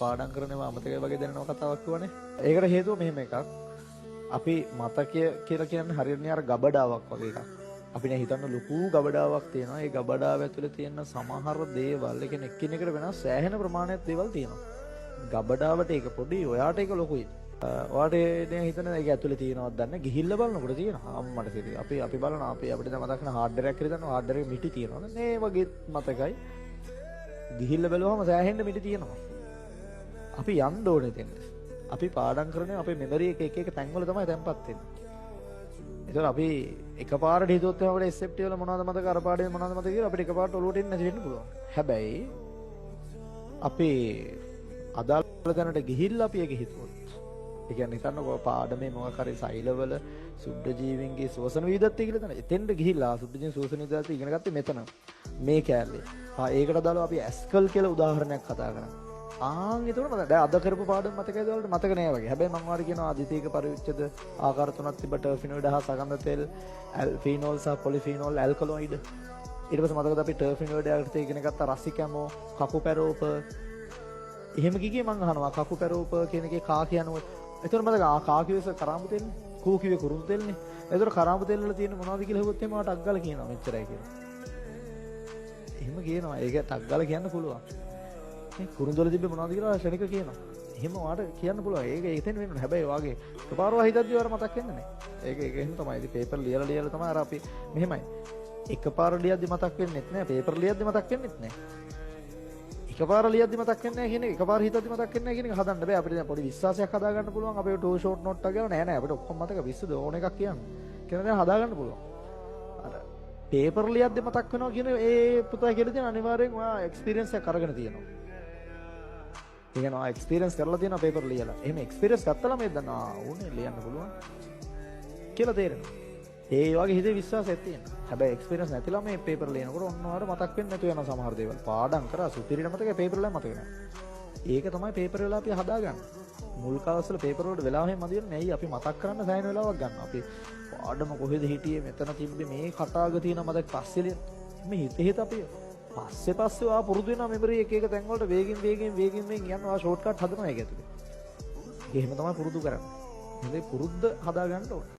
පාඩම් කරනවා අමතකයි වගේ දැනෙනවා කතාවක් කියවනේ. ඒකට හේතුව මෙහෙම එකක්. අපි මතකය කියලා කියන්නේ හරියන්නේ අර ගබඩාවක් වගේ එකක්. අපි නේ හිතන්න ලොකු ගබඩාවක් තියෙනවා. ඒ ගබඩාව ඇතුලේ තියෙන සමහර දේවල්, ඒ කියන්නේ එක්කිනෙකට වෙනස් සෑහෙන ප්‍රමාණයක් දේවල් තියෙනවා. ගබඩාවට ඒක පොඩි, ඔයාට ඒක ලොකුයි. ඔයාට දැන් හිතන්න ඒක ඇතුලේ තියෙනවද දන්නේ ගිහිල්ලා බලනකොට තියෙනවා. අම්මට සිරි. අපි බලන අපිට දැන් මතක් වෙන හાર્ඩ් ඩ්‍රයිව් එකක් හිතන්න හાર્ඩ් ඩ්‍රයිව් එකේ මිටි තියෙනවනේ. මේ වගේ මතකයි. ගිහිල්ලා බැලුවම සෑහෙන්න මිටි තියෙනවා. අපි යන්න ඕනේ දෙන්න. අපි පාඩම් කරන්නේ අපේ මෙමරි එක තැන්වල තමයි තැම්පත් වෙන්නේ. ඒතර අපි එකපාරට හිතුවොත් එහෙනම් අපිට SFT වල මොනවද මතක අර පාඩේ මොනවද මතක කියලා අපිට එකපාරට ඔලුවට එන්නේ නැති වෙන්න පුළුවන්. හැබැයි අපි අදාළ දැනට ගිහිල්ලා අපි ඒක හිතුවොත් ඒ කියන්නේ හිතන්නකෝ පාඩමේ මොකක් හරි සෛලවල සුද්ධ ජීවීන්ගේ ශ්වසන විවිධත්වය කියලා තමයි. එතෙන්ද ගිහිල්ලා සුද්ධ ජීවීන් ශ්වසන විවිධත්වය ඉගෙන ගත්තේ මෙතන. මේ කැලේ. ඒකට දාලා අපි ඇස්කල් කියලා උදාහරණයක් කතා කරා. ඒතකොට මම දැන් අද කරපු පාඩම මතකයිද වලට මතක නෑ වගේ. හැබැයි මම වාර කියනවා අධිතීක පරිවිච්ඡේද ආකාර තුනක් තිබ්බ ටර්ෆිනොයිඩ් හා සගන්ධ තෙල්, ෆීනෝල් සහ පොලිෆීනෝල්, ඇල්කලොයිඩ්. ඊට පස්සේ මතකද අපි ටර්ෆිනොයිඩ් යටතේ ඉගෙන ගත්ත රසිකැමෝ, කකුපැරෝප. එහෙම කිව්වේ මම අහනවා කකුපැරෝප කියන එකේ කා කියනවා. ඒතකොට මතක කා කිව්වස කරාඹු තෙල්නේ, කූ කිව්වේ කුරුඳු තෙල්නේ. ඒතකොට කරාඹු තෙල් වල තියෙන මොනවද කියලා හෙව්වොත් එහෙම මට අග්ගල කියනවා මෙච්චරයි කියලා. එහෙම කියනවා. ඒක ටග්ගල කියන්න පුළුවන්. කුරුඳුවල තිබ්බේ මොනවද කියලා ශනික කියනවා. එහෙම වාට කියන්න පුළුවන්. ඒක එතෙන් වෙන්න ඕනේ. හැබැයි වාගේ එකපාරව හිතද්දී වර මතක් වෙන්නේ නැහැ. ඒක එහෙම තමයි. ඉතින් පේපර් ලියලා තමයි අර අපි මෙහෙමයි. එකපාර ලියද්දි මතක් වෙන්නේත් නැහැ. පේපර් ලියද්දි මතක් වෙන්නේත් නැහැ. එකපාර ලියද්දි මතක් වෙන්නේ නැහැ කියන එක එකපාර හිතද්දි මතක් වෙන්නේ නැහැ කියන එක හදන්න බෑ. අපිට දැන් පොඩි විශ්වාසයක් හදා ගන්න පුළුවන්. අපේ ටූ ෂෝට් නෝට් එක ගාව නෑ අපිට ඔක්කොම මතක විශ්සුද ඕන එකක් කියන්න. කියන දේ හදා ගන්න පුළුවන්. අර පේපර් ලියද්දි මතක් වෙනවා කියන ඒ පුතා කියලා තියෙන අනිවාර්යෙන් ඔයා එක්ස්පීරියන්ස් එකක් අරගෙන තියෙනවා. ඒකනවා එක්ස්පීරියන්ස් කරලා තියෙනවා පේපර් ලියලා. එහෙම එක්ස්පීරියන්ස් ගත්තලා මේ දන්නා ඕනේ ලියන්න පුළුවන් කියලා තේරෙනවා. ඒ වගේ හිතේ විශ්වාසයක් තියෙනවා. හැබැයි එක්ස්පීරියන්ස් නැතිලා මේ පේපර් ලියනකොට ඔන්න ඔයාලට මතක් වෙන්නේ නැතු වෙන සමහර දේවල්. පාඩම් කරා සුපිරියට මතකයි පේපර් වල මතක නැහැ. ඒක තමයි පේපර් වල අපි හදාගන්නේ. මුල් කාලවල පේපර් වලට වෙලාව හැම මදින්නේ නැයි අපි මතක් කරන්න සෑහෙන වෙලාවක් ගන්නවා. අපි පාඩම කොහෙද හිටියේ මෙතන තිබ්බේ මේ කතාවක තියෙන මතක පස්සේ ලියන මේ හිත අපි පස්සේ ආ පුරුදු වෙනවා මෙමරි එක තැන් වලට වේගෙන් යනවා ෂෝට්කට් හදනවා ඒක ඇතුලේ. එහෙම තමයි පුරුදු කරන්නේ. ඉතින් පුරුද්ද හදා ගන්න ඕනේ.